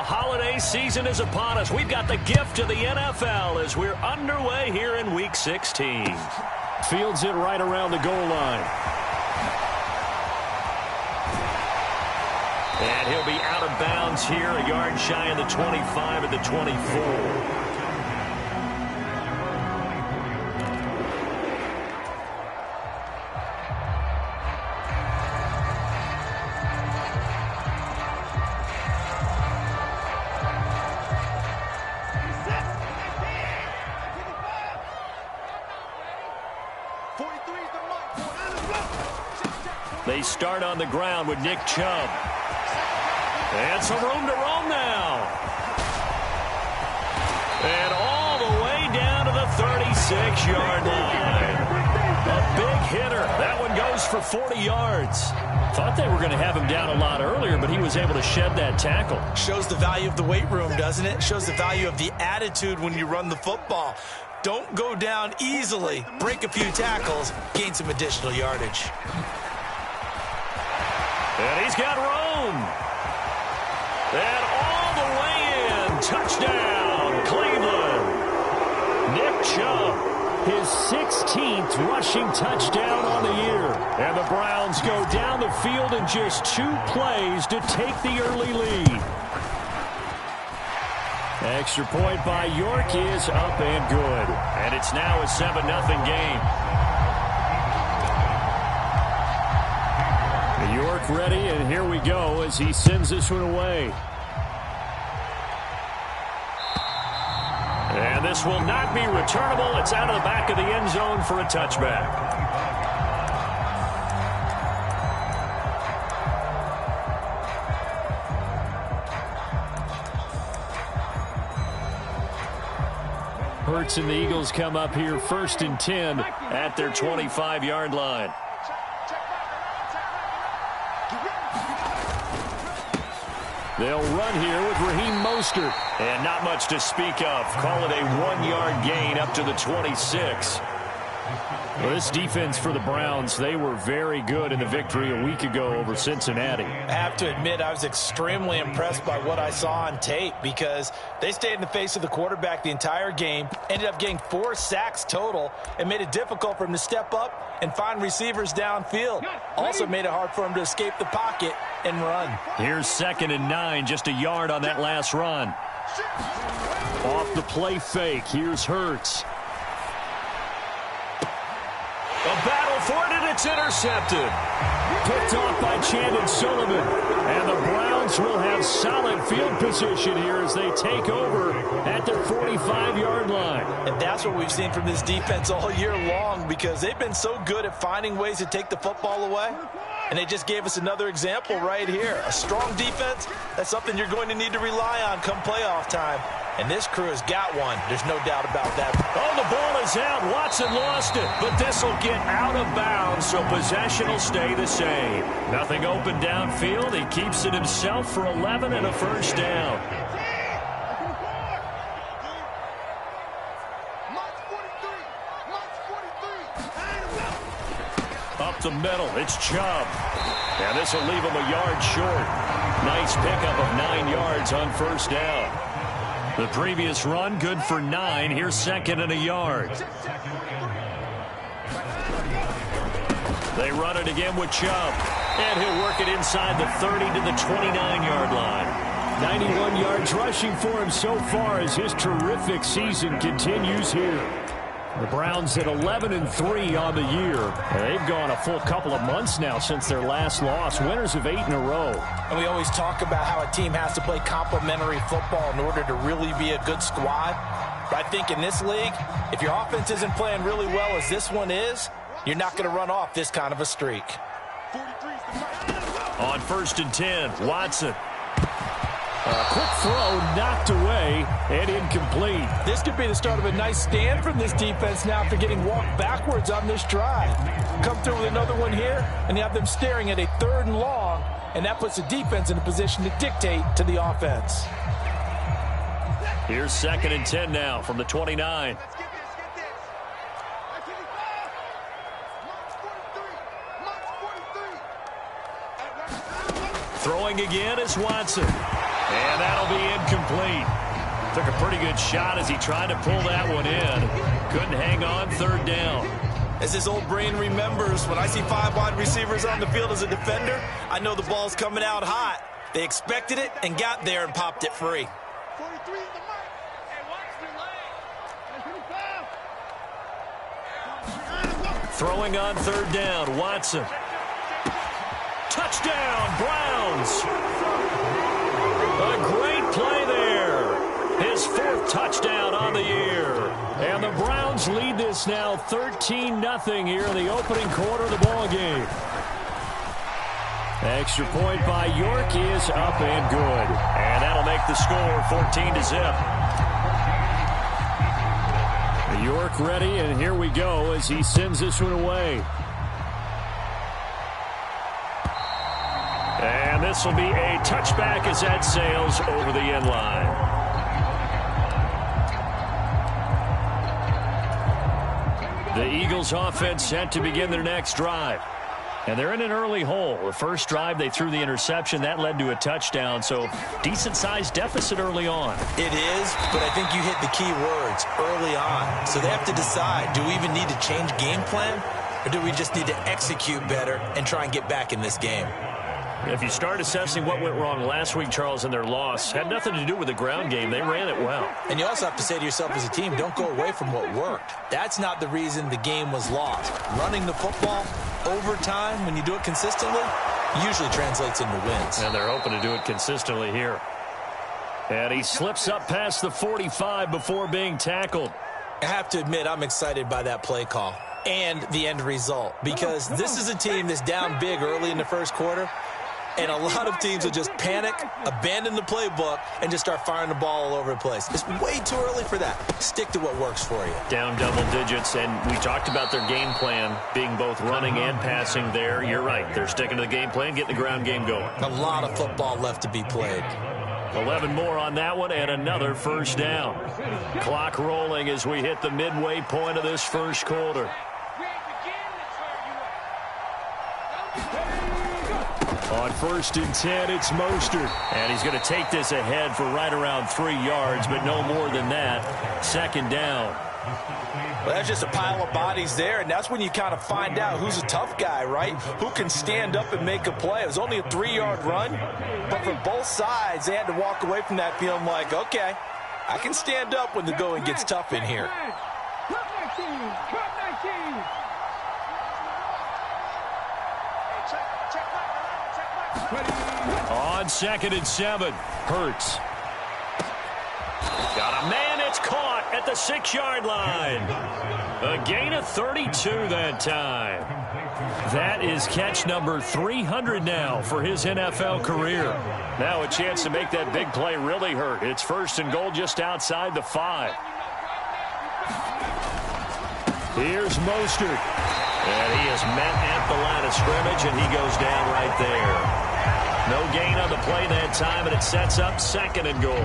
holiday season is upon us. We've got the gift of the NFL as we're underway here in Week 16. Fields it right around the goal line. And he'll be out of bounds here, a yard shy of the 25 at the 24. They start on the ground with Nick Chubb. And some room to roam now. And all the way down to the 36-yard line. A big hitter. That one goes for 40 yards. Thought they were going to have him down a lot earlier, but he was able to shed that tackle. Shows the value of the weight room, doesn't it? Shows the value of the attitude when you run the football. Don't go down easily. Break a few tackles. Gain some additional yardage. And he's got room. And all the way in. Touchdown, Cleveland. Nick Chubb. His 16th rushing touchdown on the year. And the Browns go down the field in just 2 plays to take the early lead. Extra point by York is up and good. And it's now a 7-0 game. York ready, and here we go as he sends this one away. And this will not be returnable. It's out of the back of the end zone for a touchback. Hurts and the Eagles come up here 1st and 10 at their 25-yard line. They'll run here with Raheem Mostert. And not much to speak of. Call it a 1-yard gain up to the 26. Well, this defense for the Browns, they were very good in the victory a week ago over Cincinnati. I have to admit, I was extremely impressed by what I saw on tape because they stayed in the face of the quarterback the entire game, ended up getting 4 sacks total, and made it difficult for him to step up and find receivers downfield. Also made it hard for him to escape the pocket and run. Here's 2nd and 9, just a yard on that last run. Off the play fake, here's Hurts. A battle for it, and it's intercepted. Picked off by Chandon Sullivan. And the Browns will have solid field position here as they take over at their 45-yard line. And that's what we've seen from this defense all year long because they've been so good at finding ways to take the football away. And they just gave us another example right here. A strong defense, that's something you're going to need to rely on come playoff time. And this crew has got one. There's no doubt about that. Oh, the ball is out. Watson lost it. But this will get out of bounds, so possession will stay the same. Nothing open downfield. He keeps it himself for 11 and a first down. Up the middle, it's Chubb. And this will leave him a yard short. Nice pickup of 9 yards on first down. The previous run, good for 9. Here's 2nd and a yard. They run it again with Chubb. And he'll work it inside the 30 to the 29-yard line. 91 yards rushing for him so far as his terrific season continues here. The Browns at 11-3 on the year. They've gone a full couple of months now since their last loss. Winners of 8 in a row. And we always talk about how a team has to play complementary football in order to really be a good squad. But I think in this league, if your offense isn't playing really well as this one is, you're not going to run off this kind of a streak. On 1st and 10, Watson. A quick throw knocked away and incomplete. This could be the start of a nice stand from this defense now after getting walked backwards on this drive. Come through with another one here, and you have them staring at a 3rd and long, and that puts the defense in a position to dictate to the offense. Here's 2nd and 10 now from the 29. Throwing again is Watson. And that'll be incomplete. Took a pretty good shot as he tried to pull that one in. Couldn't hang on, third down. As his old brain remembers, when I see 5 wide receivers on the field as a defender, I know the ball's coming out hot. They expected it and got there and popped it free. Throwing on third down, Watson. Touchdown, Browns. A great play there. His 4th touchdown on the year. And the Browns lead this now 13-0 here in the opening quarter of the ball game. Extra point by York is up and good. And that'll make the score 14-0. York ready, and here we go as he sends this one away. And this will be a touchback as that sails over the end line. The Eagles offense set to begin their next drive. And they're in an early hole. The first drive, they threw the interception. That led to a touchdown, so decent-sized deficit early on. It is, but I think you hit the key words, early on. So they have to decide, do we even need to change game plan, or do we just need to execute better and try and get back in this game? If you start assessing what went wrong last week, Charles, in their loss, had nothing to do with the ground game. They ran it well. And you also have to say to yourself as a team, don't go away from what worked. That's not the reason the game was lost. Running the football over time, when you do it consistently, usually translates into wins. And they're hoping to do it consistently here. And he slips up past the 45 before being tackled. I have to admit, I'm excited by that play call and the end result, because this is a team that's down big early in the first quarter. And a lot of teams will just panic, abandon the playbook, and just start firing the ball all over the place. It's way too early for that. Stick to what works for you. Down double digits, and we talked about their game plan being both running and passing there. You're right. They're sticking to the game plan, getting the ground game going. A lot of football left to be played. 11 more on that one, and another first down. Clock rolling as we hit the midway point of this first quarter. On 1st and 10, it's Mostert. And he's going to take this ahead for right around 3 yards, but no more than that. 2nd down. Well, that's just a pile of bodies there, and that's when you kind of find out who's a tough guy, right? Who can stand up and make a play. It was only a 3-yard run, but for both sides, they had to walk away from that feeling like, okay, I can stand up when the going gets tough in here. On 2nd and 7, Hurts. Got a man, it's caught at the 6-yard line. A gain of 32 that time. That is catch number 300 now for his NFL career. Now a chance to make that big play really hurt. It's 1st and goal just outside the 5. Here's Mostert. And he is met at the line of scrimmage, and he goes down right there. No gain on the play that time, and it sets up 2nd and goal.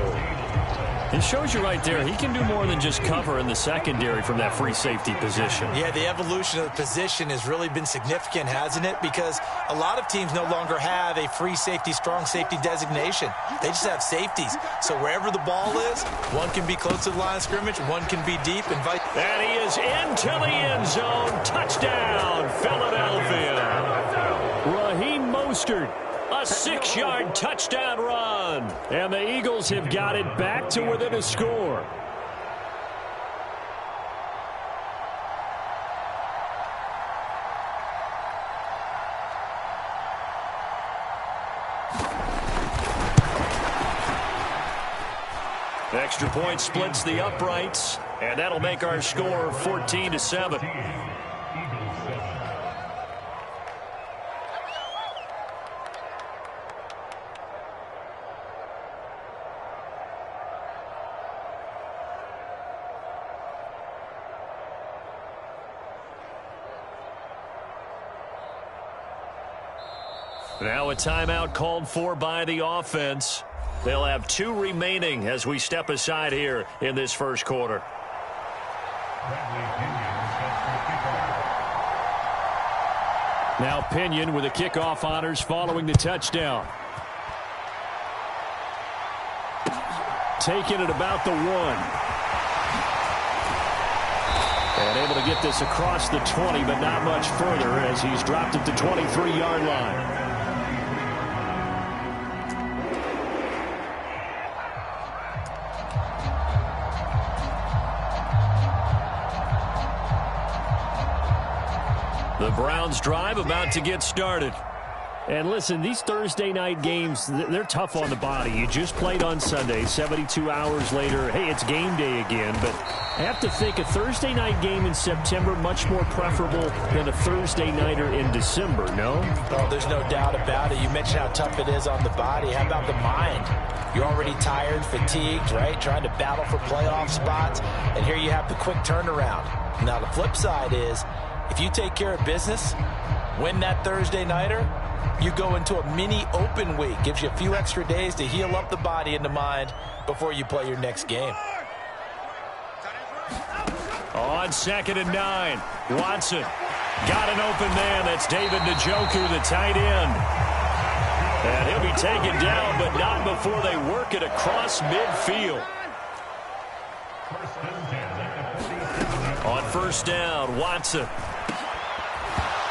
It shows you right there, he can do more than just cover in the secondary from that free safety position. Yeah, the evolution of the position has really been significant, hasn't it? Because a lot of teams no longer have a free safety, strong safety designation. They just have safeties. So wherever the ball is, one can be close to the line of scrimmage, one can be deep. And he is into the end zone. Touchdown, Philadelphia. Raheem Mostert. A 6-yard touchdown run. And the Eagles have got it back to within a score. Extra point splits the uprights, and that'll make our score 14-7. Now a timeout called for by the offense. They'll have 2 remaining as we step aside here in this first quarter. Now Pinion with the kickoff honors following the touchdown. taken at about the 1. And able to get this across the 20, but not much further as he's dropped it to 23-yard line. The Browns drive about to get started. And listen, these Thursday night games, they're tough on the body. You just played on Sunday, 72 hours later. Hey, it's game day again. But I have to think a Thursday night game in September much more preferable than a Thursday nighter in December, no? Oh, there's no doubt about it. You mentioned how tough it is on the body. How about the mind? You're already tired, fatigued, right? Trying to battle for playoff spots. And here you have the quick turnaround. Now, the flip side is, if you take care of business, win that Thursday nighter, you go into a mini open week. Gives you a few extra days to heal up the body and the mind before you play your next game. On 2nd and 9, Watson got an open man. That's David Njoku, the tight end. And he'll be taken down, but not before they work it across midfield. On 1st down, Watson.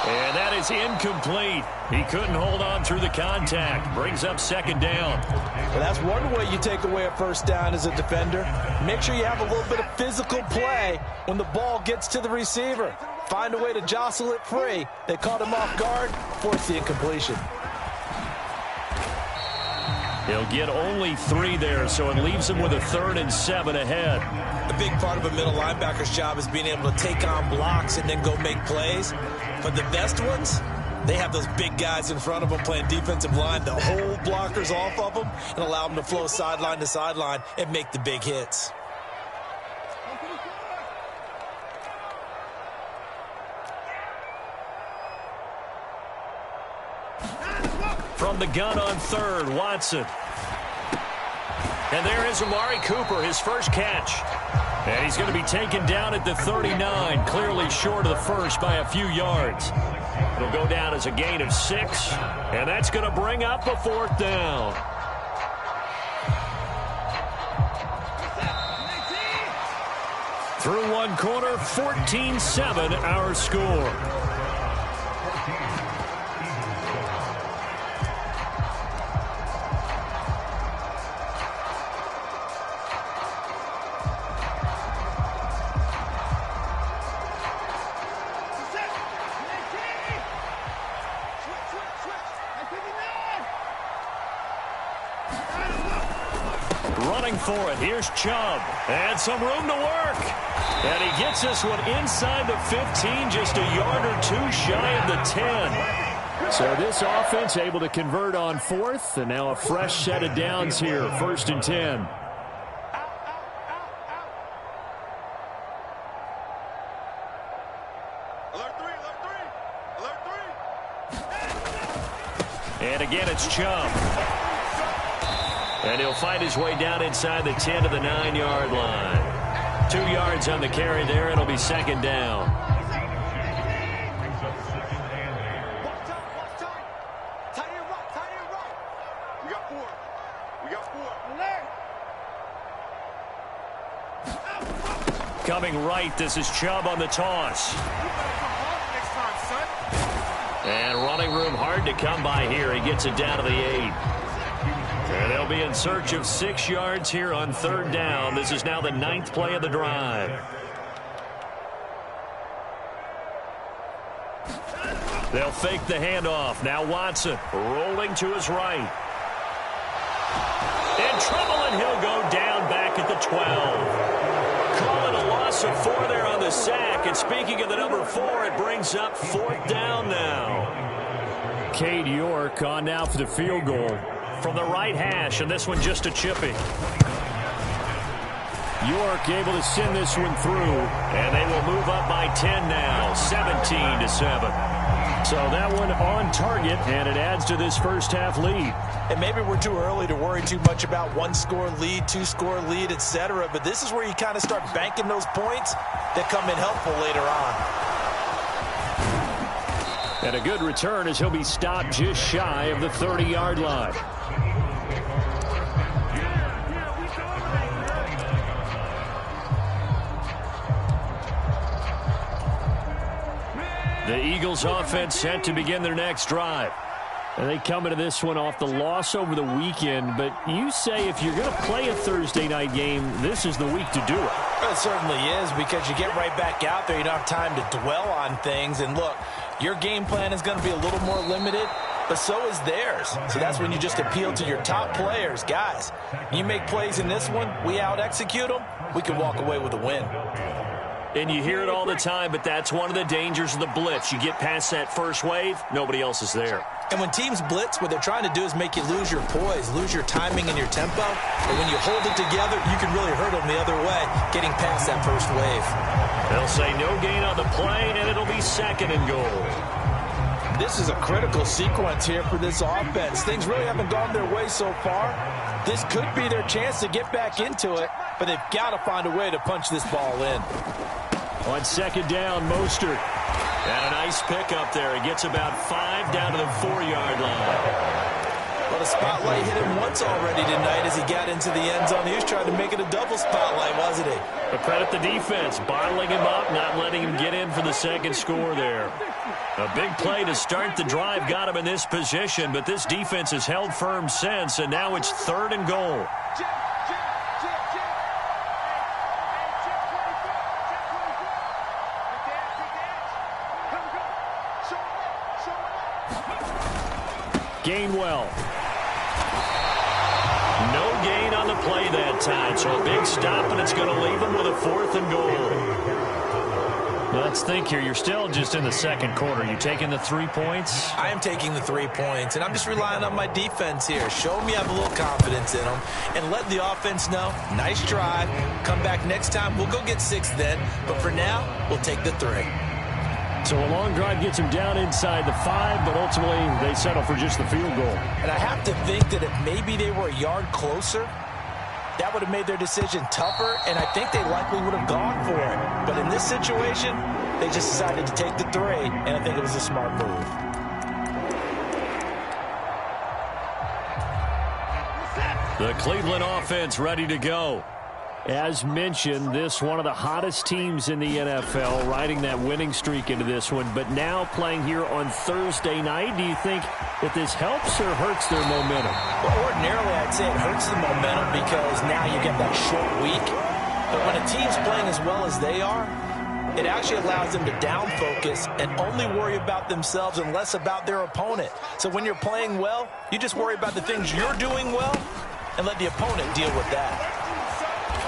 And that is incomplete. He couldn't hold on through the contact. Brings up 2nd down. Well, that's one way you take away a 1st down as a defender. Make sure you have a little bit of physical play when the ball gets to the receiver. Find a way to jostle it free. They caught him off guard, force the incompletion. He'll get only 3 there, so it leaves him with a 3rd and 7 ahead. A big part of a middle linebacker's job is being able to take on blocks and then go make plays. But the best ones, they have those big guys in front of them playing defensive line to hold blockers off of them and allow them to flow sideline to sideline and make the big hits. From the gun on 3rd, Watson. And there is Amari Cooper, his first catch. And he's going to be taken down at the 39, clearly short of the first by a few yards. It'll go down as a gain of 6, and that's going to bring up a 4th down. Through 1 quarter, 14-7 our score. Running for it. Here's Chubb. And some room to work. And he gets this one inside the 15, just a yard or 2 shy of the 10. So this offense able to convert on 4th, and now a fresh set of downs here, 1st and 10. And again, it's Chubb. And he'll find his way down inside the 10 to the 9-yard line. 2 yards on the carry there. It'll be 2nd down. Coming right, this is Chubb on the toss. And running room hard to come by here. He gets it down to the 8. And they'll be in search of 6 yards here on 3rd down. This is now the 9th play of the drive. They'll fake the handoff. Now Watson rolling to his right. In trouble, and he'll go down back at the 12. Call it a loss of 4 there on the sack. And speaking of the number 4, it brings up 4th down now. Cade York on now for the field goal. From the right hash, and this one just a chippy. York able to send this one through. And they will move up by 10 now, 17-7. So that one on target, and it adds to this first half lead. And maybe we're too early to worry too much about 1-score lead, 2-score lead, etc. But this is where you kind of start banking those points that come in helpful later on. And a good return as he'll be stopped just shy of the 30-yard line. The Eagles offense set to begin their next drive. And they come into this one off the loss over the weekend. But you say if you're going to play a Thursday night game, this is the week to do it. Well, it certainly is, because you get right back out there. You don't have time to dwell on things. And look, your game plan is going to be a little more limited, but so is theirs. So that's when you just appeal to your top players. Guys, you make plays in this one, we out-execute them, we can walk away with a win. And you hear it all the time, but that's one of the dangers of the blitz. You get past that first wave, nobody else is there. And when teams blitz, what they're trying to do is make you lose your poise, lose your timing and your tempo. And when you hold it together, you can really hurt them the other way, getting past that first wave. They'll say no gain on the play, and it'll be 2nd and goal. This is a critical sequence here for this offense. Things really haven't gone their way so far. This could be their chance to get back into it, but they've got to find a way to punch this ball in. On 2nd down, Mostert. And a nice pickup there. He gets about 5 down to the 4-yard line. Well, the spotlight hit him once already tonight as he got into the end zone. He was trying to make it a double spotlight, wasn't he? But credit the defense, bottling him up, not letting him get in for the 2nd score there. A big play to start the drive got him in this position, but this defense has held firm since, and now it's 3rd and goal. Gainwell. No gain on the play that time, so a big stop, and it's going to leave him with a 4th and goal. Let's think here. You're still just in the 2nd quarter. You taking the 3 points? I am taking the 3 points, and I'm just relying on my defense here. Show me I have a little confidence in them, and let the offense know, nice drive. Come back next time. We'll go get 6 then, but for now, we'll take the 3. So a long drive gets him down inside the 5, but ultimately they settle for just the field goal. And I have to think that if maybe they were a yard closer, that would have made their decision tougher, and I think they likely would have gone for it. But in this situation, they just decided to take the 3, and I think it was a smart move. The Cleveland offense ready to go. As mentioned, this one of the hottest teams in the NFL, riding that winning streak into this one, but now playing here on Thursday night. Do you think that this helps or hurts their momentum? Well, ordinarily, I'd say it hurts the momentum because now you get that short week. But when a team's playing as well as they are, it actually allows them to down focus and only worry about themselves and less about their opponent. So when you're playing well, you just worry about the things you're doing well and let the opponent deal with that.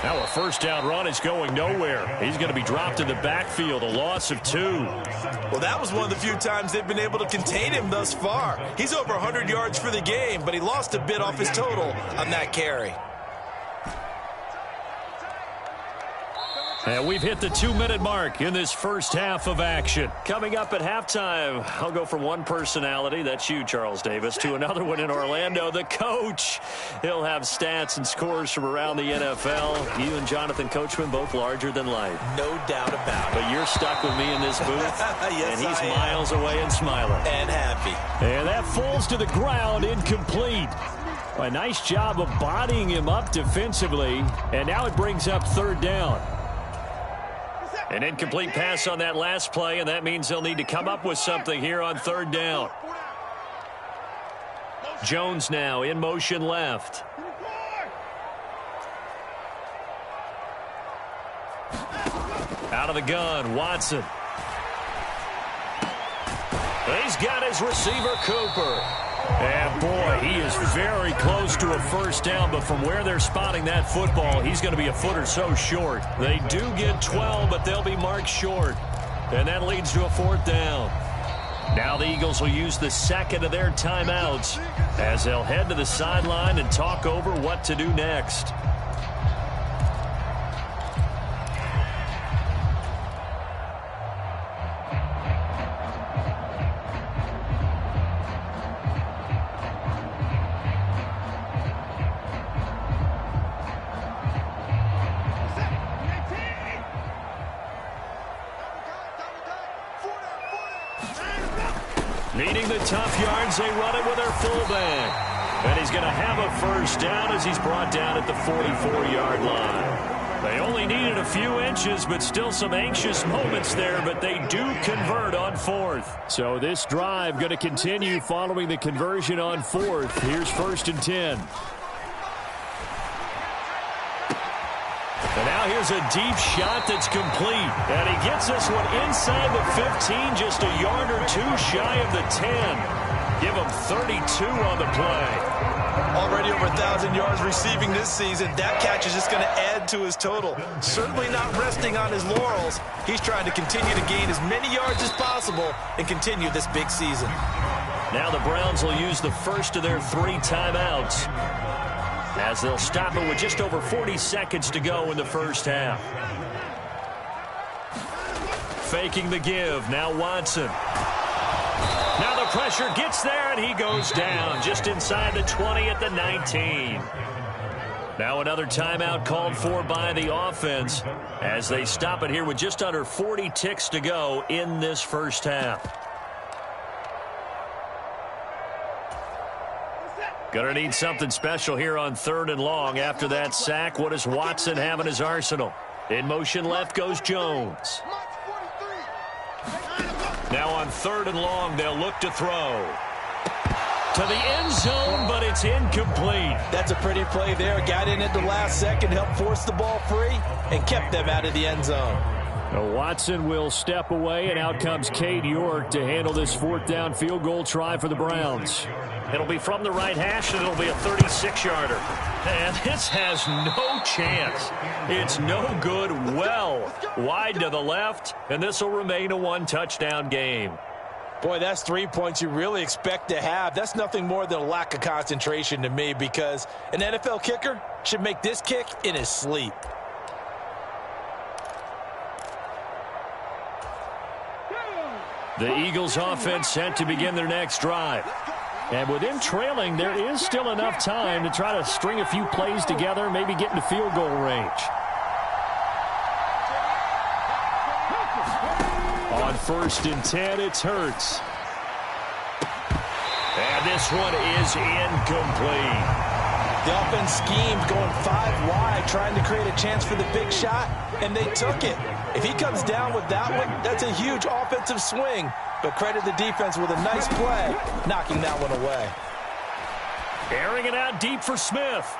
Now a 1st down run is going nowhere. He's going to be dropped in the backfield, a loss of 2. Well, that was one of the few times they've been able to contain him thus far. He's over 100 yards for the game, but he lost a bit off his total on that carry. And we've hit the 2-minute mark in this first half of action. Coming up at halftime, I'll go from one personality, that's you, Charles Davis, to another one in Orlando, the coach. He'll have stats and scores from around the NFL. You and Jonathan Coachman, both larger than life. No doubt about it. But you're stuck with me in this booth. Yes, and he's miles away and smiling. And happy. And that falls to the ground, incomplete. A nice job of bodying him up defensively. And now it brings up 3rd down. An incomplete pass on that last play, and that means they'll need to come up with something here on 3rd down. Jones now in motion left. Out of the gun, Watson. He's got his receiver, Cooper. And, boy, he is very close to a 1st down, but from where they're spotting that football, he's going to be a foot or so short. They do get 12, but they'll be marked short. And that leads to a 4th down. Now the Eagles will use the 2nd of their timeouts as they'll head to the sideline and talk over what to do next. Needing the tough yards, they run it with their fullback. And he's going to have a 1st down as he's brought down at the 44-yard line. They only needed a few inches, but still some anxious moments there, but they do convert on 4th. So this drive going to continue following the conversion on 4th. Here's 1st and 10. And now here's a deep shot that's complete. And he gets this one inside the 15, just a yard or two shy of the 10. Give him 32 on the play. Already over 1,000 yards receiving this season. That catch is just going to add to his total. Certainly not resting on his laurels. He's trying to continue to gain as many yards as possible and continue this big season. Now the Browns will use the first of their 3 timeouts, as they'll stop it with just over 40 seconds to go in the first half. Faking the give. Now Watson. Now the pressure gets there, and he goes down just inside the 20 at the 19. Now another timeout called for by the offense as they stop it here with just under 40 ticks to go in this first half. Gonna need something special here on 3rd and long. After that sack, what does Watson have in his arsenal? In motion left goes Jones. Now on 3rd and long, they'll look to throw. To the end zone, but it's incomplete. That's a pretty play there. Got in at the last second, helped force the ball free, and kept them out of the end zone. Now Watson will step away, and out comes Cade York to handle this 4th down field goal try for the Browns. It'll be from the right hash, and it'll be a 36-yarder. And this has no chance. It's no good. Well wide to the left, and this will remain a 1-touchdown game. Boy, that's 3 points you really expect to have. That's nothing more than a lack of concentration to me, because an NFL kicker should make this kick in his sleep. The Eagles offense set to begin their next drive. And with them trailing, there is still enough time to try to string a few plays together, maybe get into field goal range. On 1st and 10, it's Hurts. And this one is incomplete. The offense schemed going 5 wide, trying to create a chance for the big shot, and they took it. If he comes down with that one, that's a huge offensive swing. But credit the defense with a nice play, knocking that one away. Airing it out deep for Smith.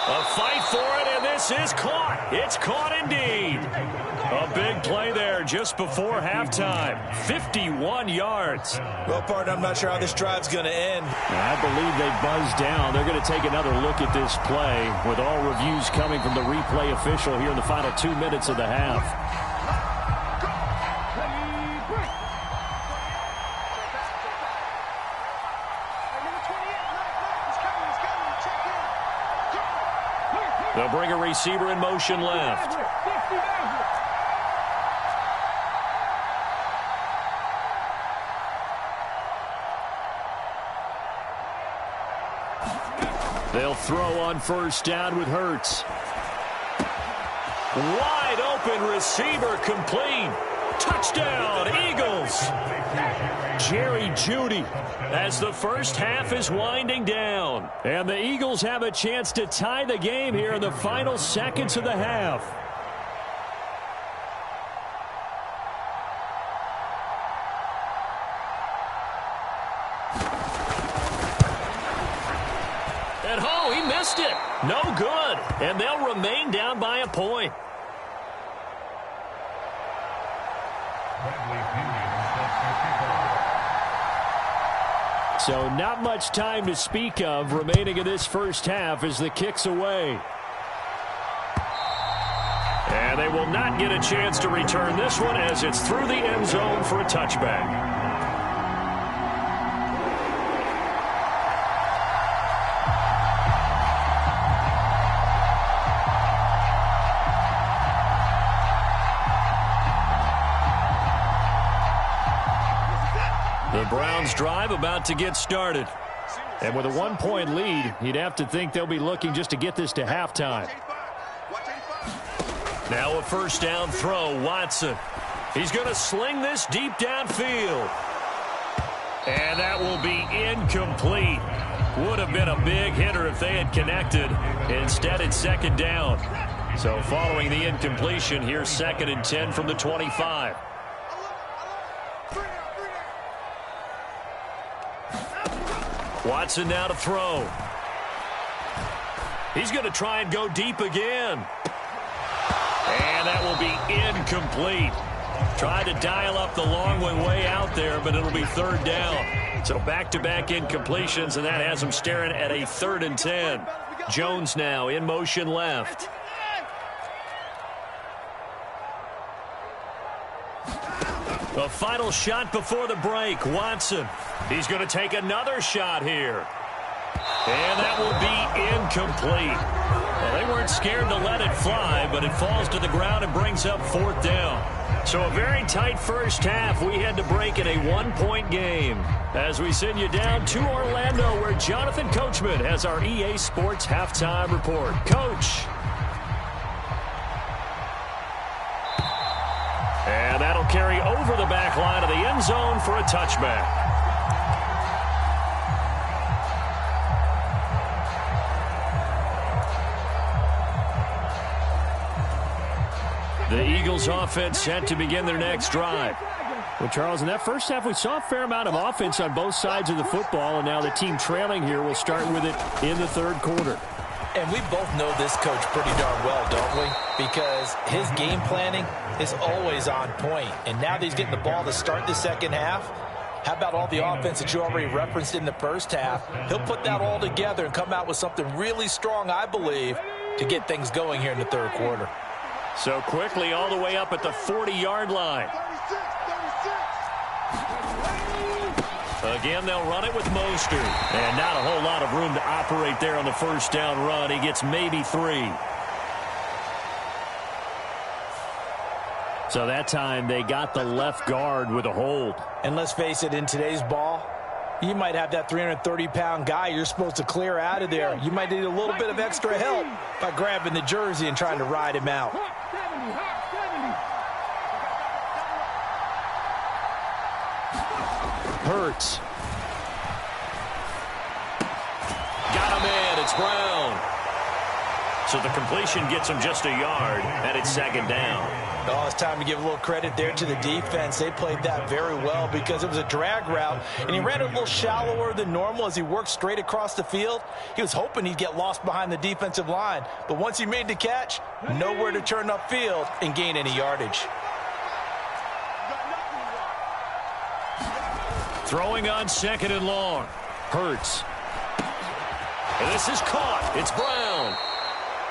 A fight for it, and this is caught. It's caught indeed. A big play there just before halftime. 51 yards. Well, partner, I'm not sure how this drive's going to end. I believe they buzzed down. They're going to take another look at this play, with all reviews coming from the replay official here in the final 2 minutes of the half. They'll bring a receiver in motion left. They'll throw on 1st down with Hurts. Wide open receiver complete. Touchdown, Eagles. Jerry Jeudy as the first half is winding down. And the Eagles have a chance to tie the game here in the final seconds of the half. And oh, he missed it. No good. And they'll remain down by a point. So not much time to speak of remaining in this first half as the kick's away. And they will not get a chance to return this one as it's through the end zone for a touchback. The Browns drive about to get started. And with a 1-point lead, you'd have to think they'll be looking just to get this to halftime. Now a 1st down throw, Watson. He's going to sling this deep downfield. And that will be incomplete. Would have been a big hitter if they had connected. Instead, it's 2nd down. So following the incompletion, here's 2nd and 10 from the 25. Watson now to throw. He's going to try and go deep again. And that will be incomplete. Tried to dial up the long one way out there, but it'll be 3rd down. So back-to-back incompletions, and that has him staring at a 3rd and 10. Jones now in motion left. The final shot before the break, Watson. He's going to take another shot here. And that will be incomplete. Well, they weren't scared to let it fly, but it falls to the ground and brings up 4th down. So a very tight first half. We had to break in a 1-point game. As we send you down to Orlando, where Jonathan Coachman has our EA Sports halftime report. Coach. And that'll carry over the back line of the end zone for a touchback. The Eagles offense set to begin their next drive. Well, Charles, in that first half, we saw a fair amount of offense on both sides of the football, and now the team trailing here will start with it in the 3rd quarter. And we both know this coach pretty darn well, don't we? Because his game planning is always on point. And now that he's getting the ball to start the second half, how about all the offense that you already referenced in the first half? He'll put that all together and come out with something really strong, I believe, to get things going here in the 3rd quarter. So quickly all the way up at the 40-yard line. Again, they'll run it with Mostert. And not a whole lot of room to operate there on the first down run. He gets maybe 3. So that time they got the left guard with a hold. And let's face it, in today's ball, you might have that 330-pound guy you're supposed to clear out of there. You might need a little bit of extra help by grabbing the jersey and trying to ride him out. Hurts. Got him in. It's Brown. So the completion gets him just a yard, and it's 2nd down. Oh, it's time to give a little credit there to the defense. They played that very well because it was a drag route, and he ran it a little shallower than normal as he worked straight across the field. He was hoping he'd get lost behind the defensive line, but once he made the catch, nowhere to turn upfield and gain any yardage. Throwing on 2nd and long. Hurts. And this is caught. It's Brown.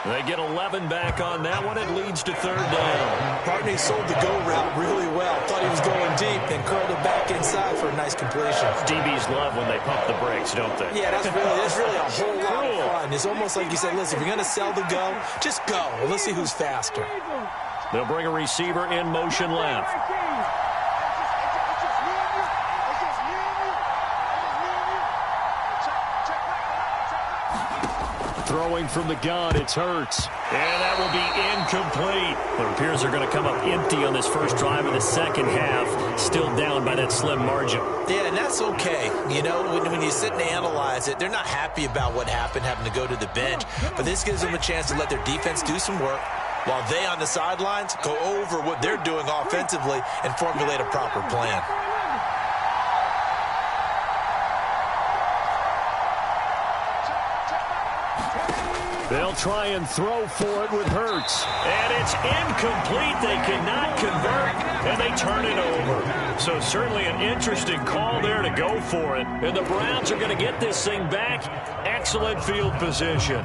They get 11 back on that one. It leads to 3rd down. Partney sold the go route really well. Thought he was going deep, then curled it back inside for a nice completion. DBs love when they pump the brakes, don't they? Yeah, that's really a whole lot of fun. It's almost like you said, listen, if you're going to sell the go, just go. Let's see who's faster. They'll bring a receiver in motion left. Throwing from the gun, it's Hurts. And that will be incomplete. It appears they're going to come up empty on this first drive of the second half. Still down by that slim margin. Yeah, and that's okay. You know, when you sit and analyze it, they're not happy about what happened, having to go to the bench. But this gives them a chance to let their defense do some work while they on the sidelines go over what they're doing offensively and formulate a proper plan. They'll try and throw for it with Hurts. And it's incomplete. They cannot convert, and they turn it over. So certainly an interesting call there to go for it. And the Browns are going to get this thing back. Excellent field position.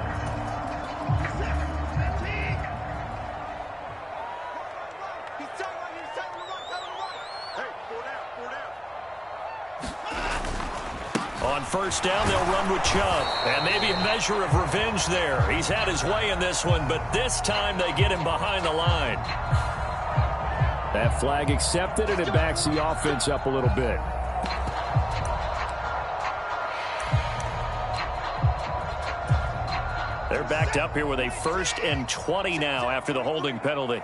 On first down, they'll run with Chubb. And maybe a measure of revenge there. He's had his way in this one, but this time they get him behind the line. That flag accepted, and it backs the offense up a little bit. They're backed up here with a 1st and 20 now after the holding penalty.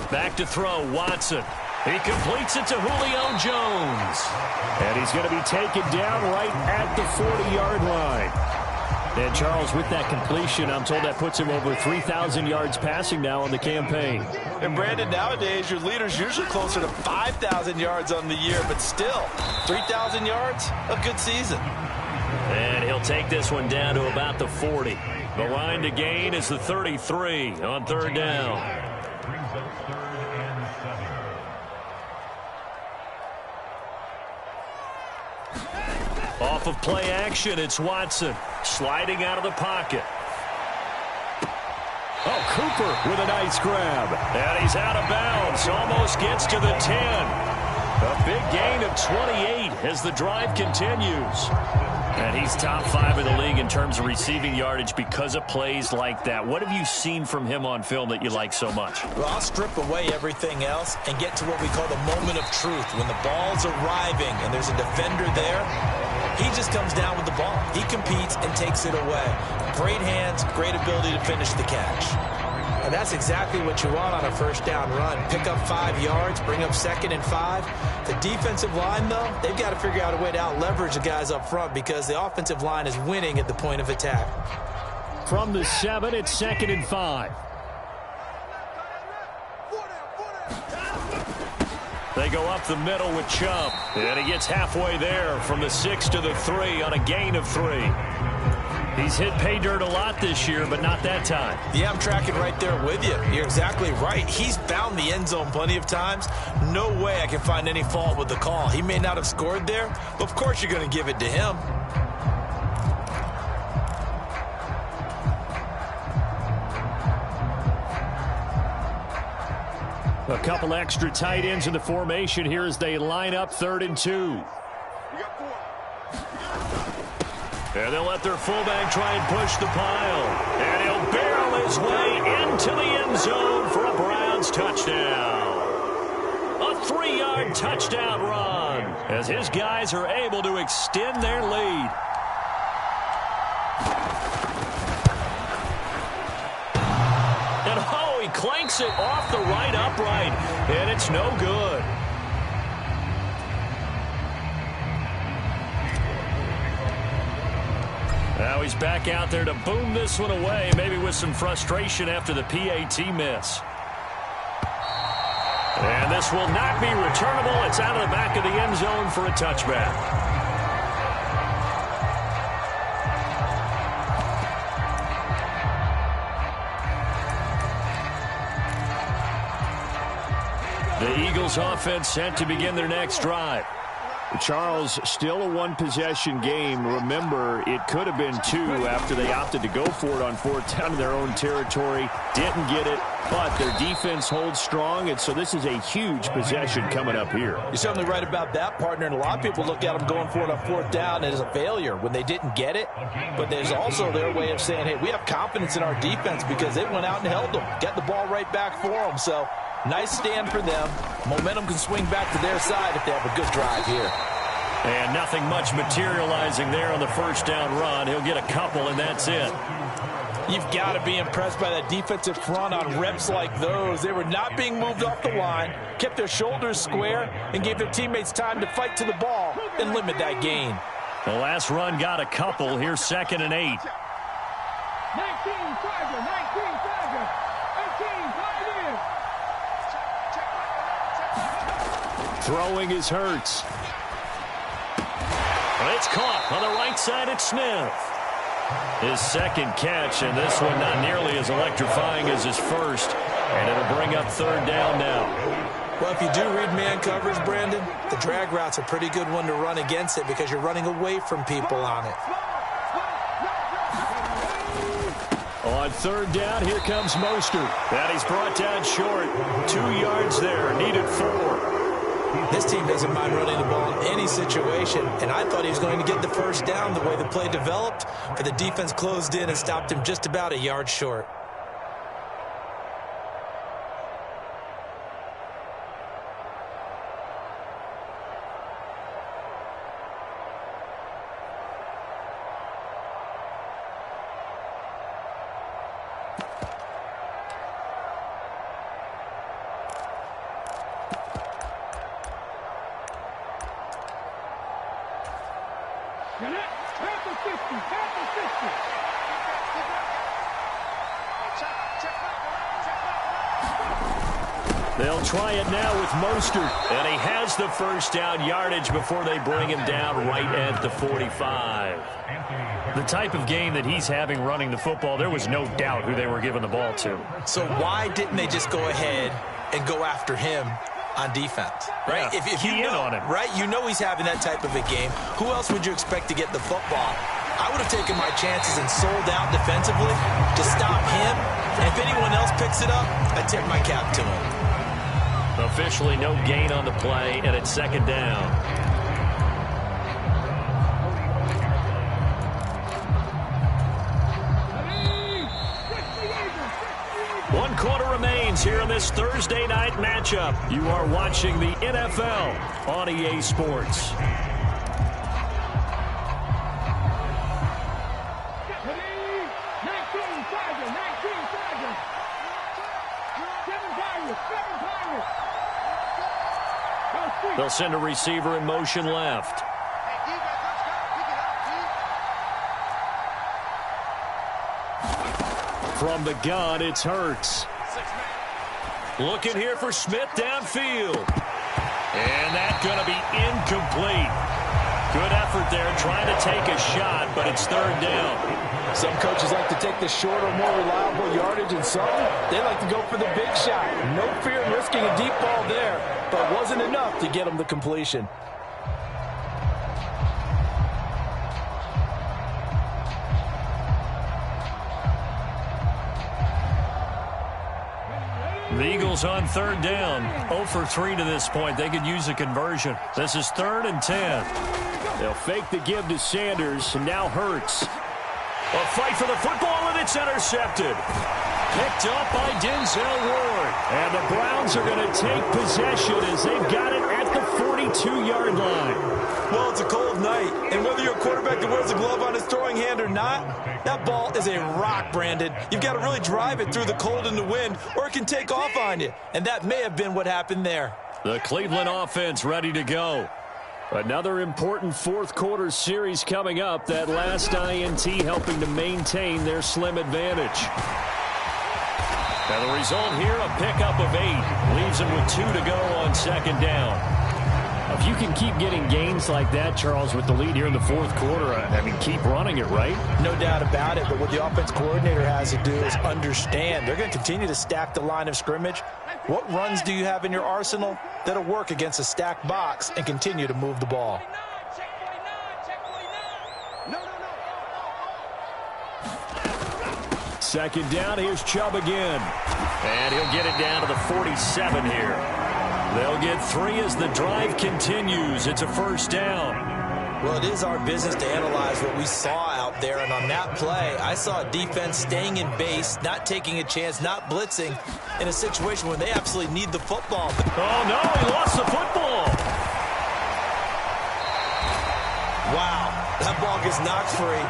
Back to throw, Watson. He completes it to Julio Jones. And he's going to be taken down right at the 40-yard line. And, Charles, with that completion, I'm told that puts him over 3,000 yards passing now on the campaign. And, Brandon, nowadays your leader's usually closer to 5,000 yards on the year, but still, 3,000 yards, a good season. And he'll take this one down to about the 40. The line to gain is the 33 on third down. Off of play action, it's Watson sliding out of the pocket. Oh, Cooper with a nice grab. And he's out of bounds, almost gets to the 10. A big gain of 28 as the drive continues. And he's top 5 in the league in terms of receiving yardage because of plays like that. What have you seen from him on film that you like so much? Well, I'll strip away everything else and get to what we call the moment of truth. When the ball's arriving and there's a defender there, he just comes down with the ball. He competes and takes it away. Great hands, great ability to finish the catch. And that's exactly what you want on a first down run. Pick up 5 yards, bring up 2nd and 5. The defensive line, though, they've got to figure out a way to out-leverage the guys up front because the offensive line is winning at the point of attack. From the 7, it's 2nd and 5. They go up the middle with Chubb. And he gets halfway there from the 6 to the 3 on a gain of 3. He's hit pay dirt a lot this year, but not that time. Yeah, I'm tracking right there with you. You're exactly right. He's found the end zone plenty of times. No way I can find any fault with the call. He may not have scored there, but of course you're going to give it to him. A couple extra tight ends in the formation here as they line up 3rd and 2. And they'll let their fullback try and push the pile. And he'll barrel his way into the end zone for a Browns touchdown. A 3-yard touchdown run as his guys are able to extend their lead. And oh, he clanks it off the right upright. And it's no good. Now he's back out there to boom this one away, maybe with some frustration after the PAT miss. And this will not be returnable. It's out of the back of the end zone for a touchback. The Eagles offense set to begin their next drive. Charles, still a one-possession game. Remember, it could have been 2 after they opted to go for it on 4th down in their own territory. Didn't get it, but their defense holds strong, and so this is a huge possession coming up here. You're certainly right about that, partner, and a lot of people look at them going for it on 4th down as a failure when they didn't get it. But there's also their way of saying, hey, we have confidence in our defense because they went out and held them, got the ball right back for them. So nice stand for them. Momentum can swing back to their side if they have a good drive here. And nothing much materializing there on the first down run. He'll get a couple, and that's it. You've got to be impressed by that defensive front on reps like those. They were not being moved off the line, kept their shoulders square, and gave their teammates time to fight to the ball and limit that gain. The last run got a couple. Here's 2nd and 8. 19 Tiger, 19 Tiger, 18 Tiger. Throwing is Hurts. It's caught on the right side at Smith. His 2nd catch, and this one not nearly as electrifying as his first. And it'll bring up 3rd down now. Well, if you do read man coverage, Brandon, the drag route's a pretty good one to run against it because you're running away from people on it. On 3rd down, here comes Mostert. And he's brought down short. 2 yards there, needed 4. This team doesn't mind running the ball in any situation, and I thought he was going to get the first down the way the play developed, but the defense closed in and stopped him just about a yard short. They'll try it now with Mostert. And he has the first down yardage before they bring him down right at the 45. The type of game that he's having running the football, there was no doubt who they were giving the ball to. So why didn't they just go ahead and go after him on defense? Right? Yeah, if you know, on him. right? You know he's having that type of a game. Who else would you expect to get the football? I would have taken my chances and sold out defensively to stop him. And if anyone else picks it up, I tip my cap to him. Officially no gain on the play, and it's second down. One quarter remains here in this Thursday night matchup. You are watching the NFL on EA Sports. They'll send a receiver in motion left. From the gun, it's Hurts. Looking here for Smith downfield. And that's going to be incomplete. Good effort there trying to take a shot, but it's third down. Some coaches like to take the shorter, more reliable yardage, and some, they like to go for the big shot. No fear in risking a deep ball there, but wasn't enough to get them the completion. The Eagles on third down. 0 for 3 to this point. They could use a conversion. This is 3rd and 10. They'll fake the give to Sanders, and now Hurts. A fight for the football, and it's intercepted. Picked up by Denzel Ward. And the Browns are going to take possession as they've got it at the 42-yard line. Well, it's a cold night, and whether you're a quarterback that wears a glove on his throwing hand or not, that ball is a rock, Brandon. You've got to really drive it through the cold and the wind, or it can take off on you. And that may have been what happened there. The Cleveland offense ready to go. Another important fourth-quarter series coming up. That last INT helping to maintain their slim advantage. And the result here, a pickup of 8. Leaves them with 2 to go on second down. If you can keep getting gains like that, Charles, with the lead here in the fourth quarter, I mean, keep running it, right? No doubt about it, but what the offense coordinator has to do is understand. They're going to continue to stack the line of scrimmage. What runs do you have in your arsenal that'll work against a stacked box and continue to move the ball? Second down, here's Chubb again. And he'll get it down to the 47 here. They'll get 3 as the drive continues. It's a first down. Well, it is our business to analyze what we saw out there, and on that play, I saw a defense staying in base, not taking a chance, not blitzing in a situation where they absolutely need the football. Oh, no, he lost the football. Wow, that ball gets knocked free,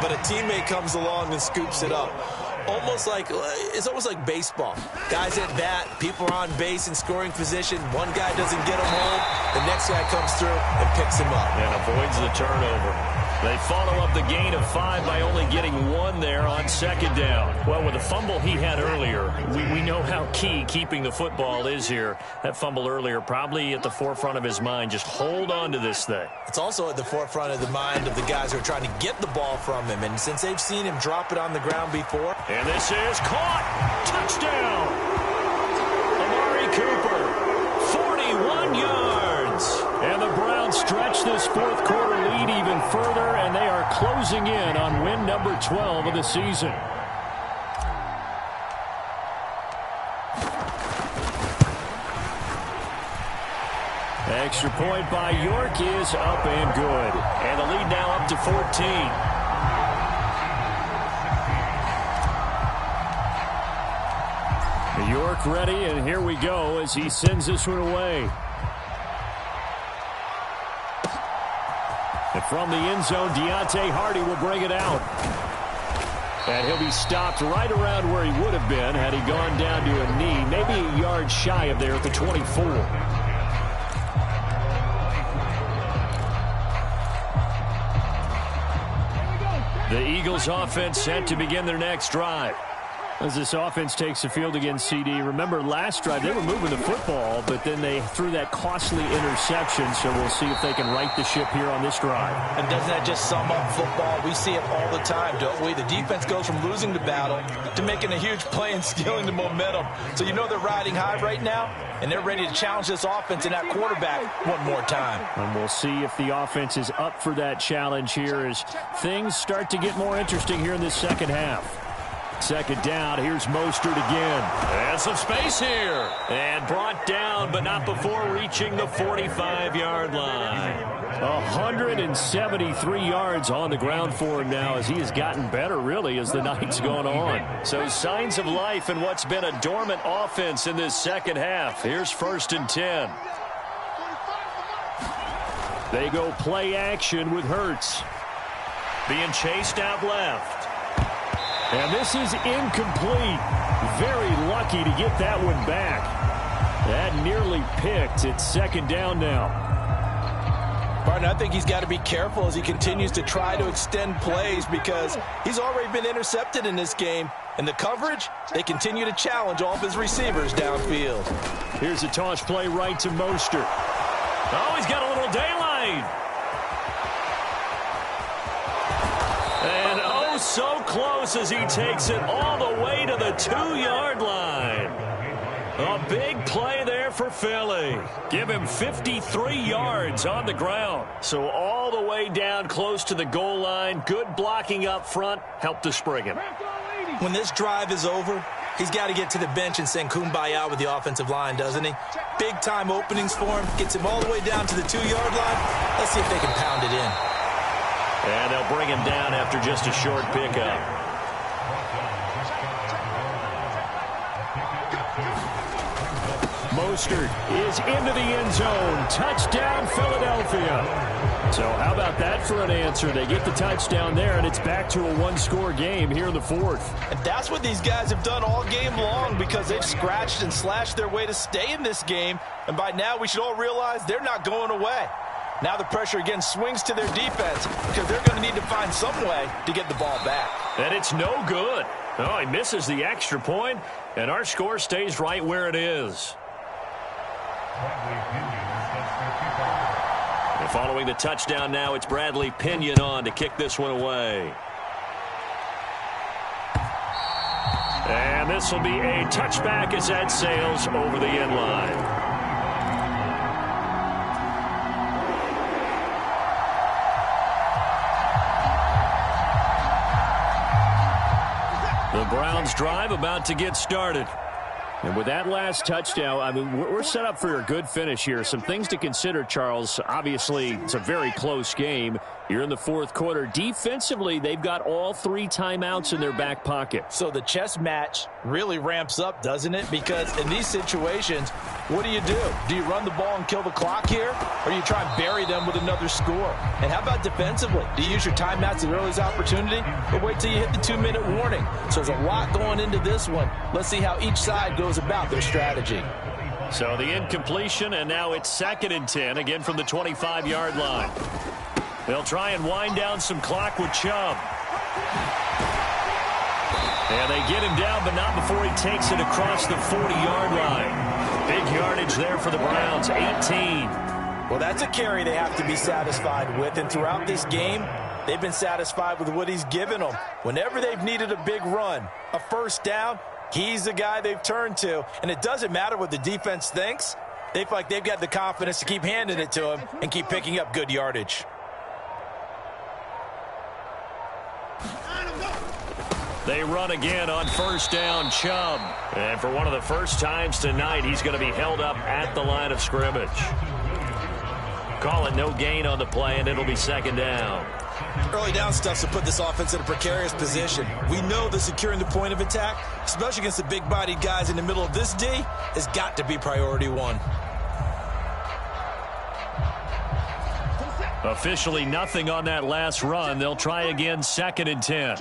but a teammate comes along and scoops it up. It's almost like baseball. Guys at bat, people are on base in scoring position. One guy doesn't get him home. The next guy comes through and picks him up. And avoids the turnover. They follow up the gain of 5 by only getting 1 there on second down. Well, with the fumble he had earlier, we know how key keeping the football is here. That fumble earlier probably at the forefront of his mind. Just hold on to this thing. It's also at the forefront of the mind of the guys who are trying to get the ball from him. And since they've seen him drop it on the ground before. And this is caught. Touchdown. Amari Cooper, 41 yards. And the Browns stretch this fourth quarter lead even further, and they are closing in on win number 12 of the season. Extra point by York is up and good. And the lead now up to 14. York ready, and here we go as he sends this one away. And from the end zone, Deontay Hardy will bring it out. And he'll be stopped right around where he would have been had he gone down to a knee, maybe a yard shy of there at the 24. The Eagles offense set to begin their next drive. As this offense takes the field against CD, remember last drive they were moving the football, but then they threw that costly interception, so we'll see if they can right the ship here on this drive. And doesn't that just sum up football? We see it all the time, don't we? The defense goes from losing the battle to making a huge play and stealing the momentum. So you know they're riding high right now, and they're ready to challenge this offense and that quarterback one more time. And we'll see if the offense is up for that challenge here as things start to get more interesting here in this second half. Second down, here's Mostert again. And some space here. And brought down, but not before reaching the 45-yard line. 173 yards on the ground for him now as he has gotten better, really, as the night's gone on. So signs of life in what's been a dormant offense in this second half. Here's 1st and 10. They go play action with Hurts. Being chased out left. And this is incomplete. Very lucky to get that one back. That nearly picked. It's second down now. Martin, I think he's got to be careful as he continues to try to extend plays because he's already been intercepted in this game. And the coverage, they continue to challenge all of his receivers downfield. Here's a toss play right to Mostert. Oh, he's got a little daylight. And oh, so close as he takes it all the way to the 2-yard line. A big play there for Philly. Give him 53 yards on the ground. So all the way down close to the goal line. Good blocking up front. Helped to spring him. When this drive is over, he's got to get to the bench and sing kumbaya with the offensive line, doesn't he? Big-time openings for him. Gets him all the way down to the 2-yard line. Let's see if they can pound it in. And they'll bring him down after just a short pickup. Mostert is into the end zone. Touchdown, Philadelphia. So how about that for an answer? They get the touchdown there, and it's back to a one-score game here in the fourth. And that's what these guys have done all game long because they've scratched and slashed their way to stay in this game. And by now, we should all realize they're not going away. Now the pressure again swings to their defense because they're going to need to find some way to get the ball back. And it's no good. Oh, he misses the extra point, and our score stays right where it is. And following the touchdown now, it's Bradley Pinion on to kick this one away. And this will be a touchback as that sails over the end line. The Browns drive about to get started. And with that last touchdown, I mean, we're set up for a good finish here. Some things to consider, Charles. Obviously, it's a very close game. You're in the fourth quarter. Defensively, they've got all 3 timeouts in their back pocket. So the chess match really ramps up, doesn't it? Because in these situations, what do? Do you run the ball and kill the clock here? Or do you try and bury them with another score? And how about defensively? Do you use your timeouts at the earliest opportunity? Or wait till you hit the 2-minute warning? So there's a lot going into this one. Let's see how each side goes about their strategy. So the incompletion, and now it's 2nd and 10, again from the 25-yard line. They'll try and wind down some clock with Chubb. And they get him down, but not before he takes it across the 40-yard line. Big yardage there for the Browns, 18. Well, that's a carry they have to be satisfied with. And throughout this game, they've been satisfied with what he's given them. Whenever they've needed a big run, a first down, he's the guy they've turned to. And it doesn't matter what the defense thinks. They feel like they've got the confidence to keep handing it to him and keep picking up good yardage. They run again on first down, Chubb. And for one of the first times tonight, he's going to be held up at the line of scrimmage. Call it no gain on the play, and it'll be 2nd down. Early down stuff to put this offense in a precarious position. We know that securing the point of attack, especially against the big-bodied guys in the middle of this D, has got to be priority 1. Officially nothing on that last run. They'll try again, 2nd and 10.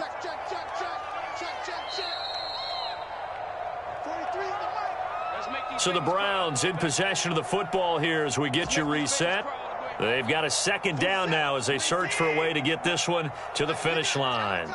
So the Browns in possession of the football here as we get you reset. They've got a 2nd down now as they search for a way to get this one to the finish line.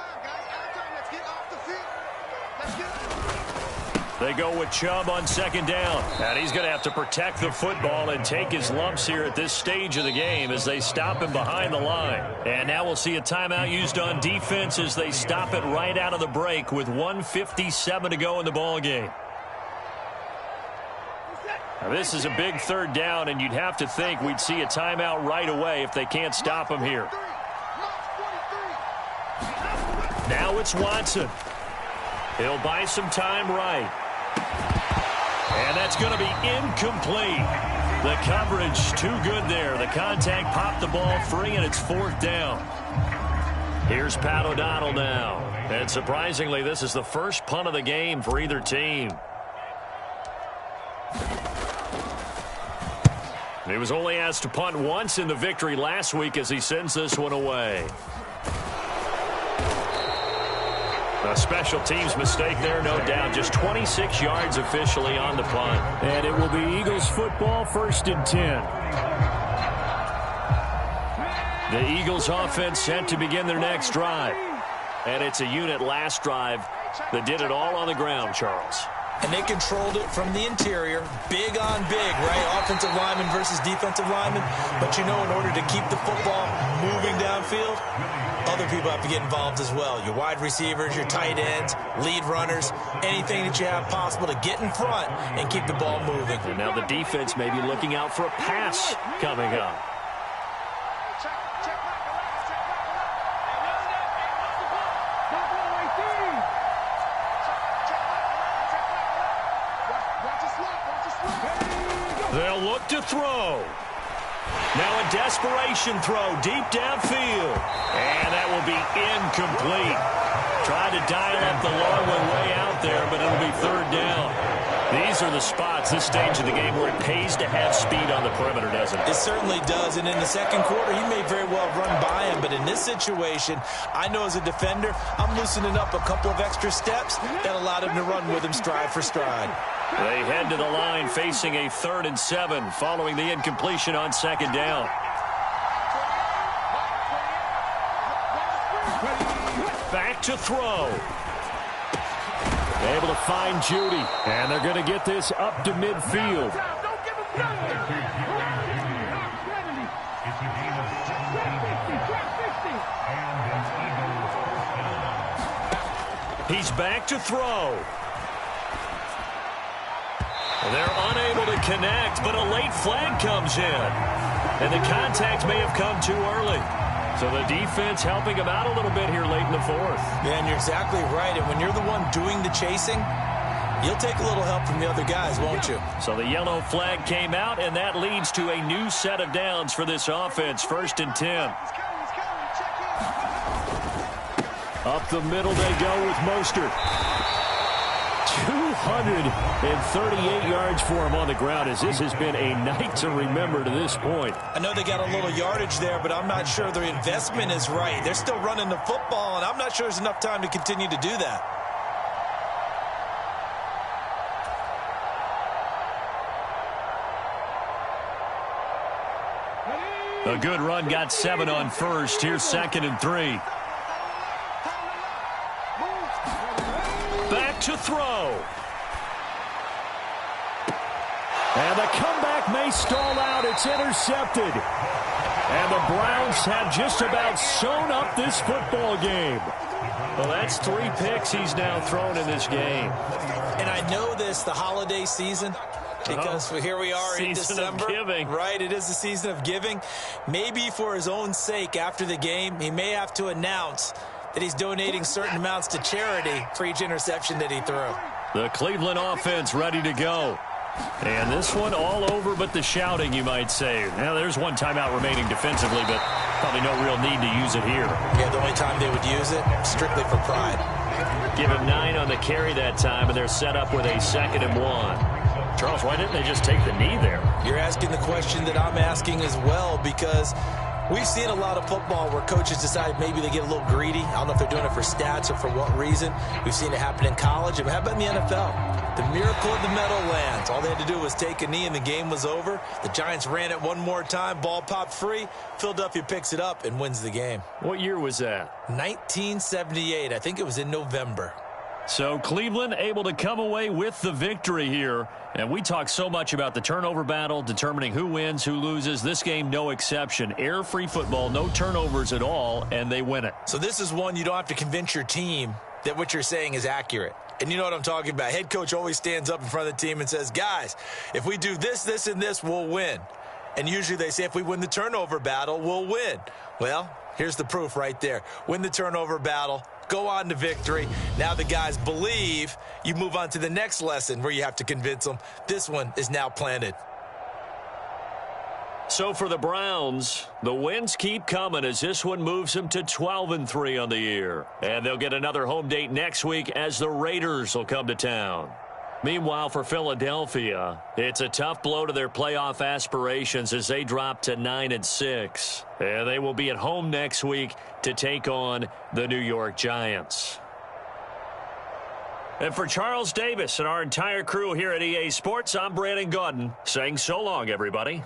They go with Chubb on second down. And he's going to have to protect the football and take his lumps here at this stage of the game as they stop him behind the line. And now we'll see a timeout used on defense as they stop it right out of the break with 1:57 to go in the ball game. Now this is a big third down, and you'd have to think we'd see a timeout right away if they can't stop him here. Now it's Watson. He'll buy some time right. And that's going to be incomplete. The coverage too good there. The contact popped the ball free, and it's fourth down. Here's Pat O'Donnell now. And surprisingly, this is the first punt of the game for either team. He was only asked to punt once in the victory last week as he sends this one away. A special teams mistake there, no doubt. Just 26 yards officially on the punt. And it will be Eagles football, 1st and 10. The Eagles offense set to begin their next drive. And it's a unit last drive that did it all on the ground, Charles. And they controlled it from the interior, big on big, right? Offensive lineman versus defensive lineman. But, you know, in order to keep the football moving downfield, other people have to get involved as well. Your wide receivers, your tight ends, lead runners, anything that you have possible to get in front and keep the ball moving. And now the defense may be looking out for a pass coming up. They'll look to throw. Now a desperation throw deep downfield. And that will be incomplete. Tried to dial up the long one way out there, but it'll be third down. These are the spots, this stage of the game, where it pays to have speed on the perimeter, doesn't it? It certainly does. And in the second quarter, he may very well run by him. But in this situation, I know as a defender, I'm loosening up a couple of extra steps that allowed him to run with him stride for stride. They head to the line facing a 3rd and 7 following the incompletion on second down. Back to throw. Able to find Judy. And they're going to get this up to midfield. He's back to throw. They're unable to connect, but a late flag comes in. And the contact may have come too early. So the defense helping him out a little bit here late in the fourth. Yeah, and you're exactly right. And when you're the one doing the chasing, you'll take a little help from the other guys, won't you? So the yellow flag came out, and that leads to a new set of downs for this offense. 1st and 10. Up the middle they go with Mostert. 238 yards for him on the ground, as this has been a night to remember to this point. I know they got a little yardage there, but I'm not sure their investment is right. They're still running the football, and I'm not sure there's enough time to continue to do that. A good run, got 7 on first. Here's 2nd and 3. Back to throw. And the comeback may stall out. It's intercepted. And the Browns have just about sewn up this football game. Well, that's 3 picks he's now thrown in this game. And I know this, the holiday season, because here we are in December. Season of giving. Right, it is the season of giving. Maybe for his own sake after the game, he may have to announce that he's donating certain amounts to charity for each interception that he threw. The Cleveland offense ready to go. And this one all over but the shouting, you might say. Now, there's one timeout remaining defensively, but probably no real need to use it here. Yeah, the only time they would use it, strictly for pride. Give him 9 on the carry that time, and they're set up with a 2nd and 1. Charles, why didn't they just take the knee there? You're asking the question that I'm asking as well, because we've seen a lot of football where coaches decide maybe they get a little greedy. I don't know if they're doing it for stats or for what reason. We've seen it happen in college. And how about in the NFL? The miracle of the Meadowlands. All they had to do was take a knee and the game was over. The Giants ran it one more time. Ball popped free. Philadelphia picks it up and wins the game. What year was that? 1978. I think it was in November. So Cleveland able to come away with the victory here. And we talk so much about the turnover battle, determining who wins, who loses. This game, no exception. Air-free football, no turnovers at all, and they win it. So this is one you don't have to convince your team that what you're saying is accurate. And you know what I'm talking about. Head coach always stands up in front of the team and says, guys, if we do this, this, and this, we'll win. And usually they say if we win the turnover battle, we'll win. Well, here's the proof right there. Win the turnover battle. Go on to victory. Now the guys believe. You move on to the next lesson where you have to convince them. This one is now planted. So for the Browns, the wins keep coming as this one moves them to 12-3 on the year. And they'll get another home date next week as the Raiders will come to town. Meanwhile, for Philadelphia, it's a tough blow to their playoff aspirations as they drop to 9-6. And they will be at home next week to take on the New York Giants. And for Charles Davis and our entire crew here at EA Sports, I'm Brandon Gaudin saying so long, everybody.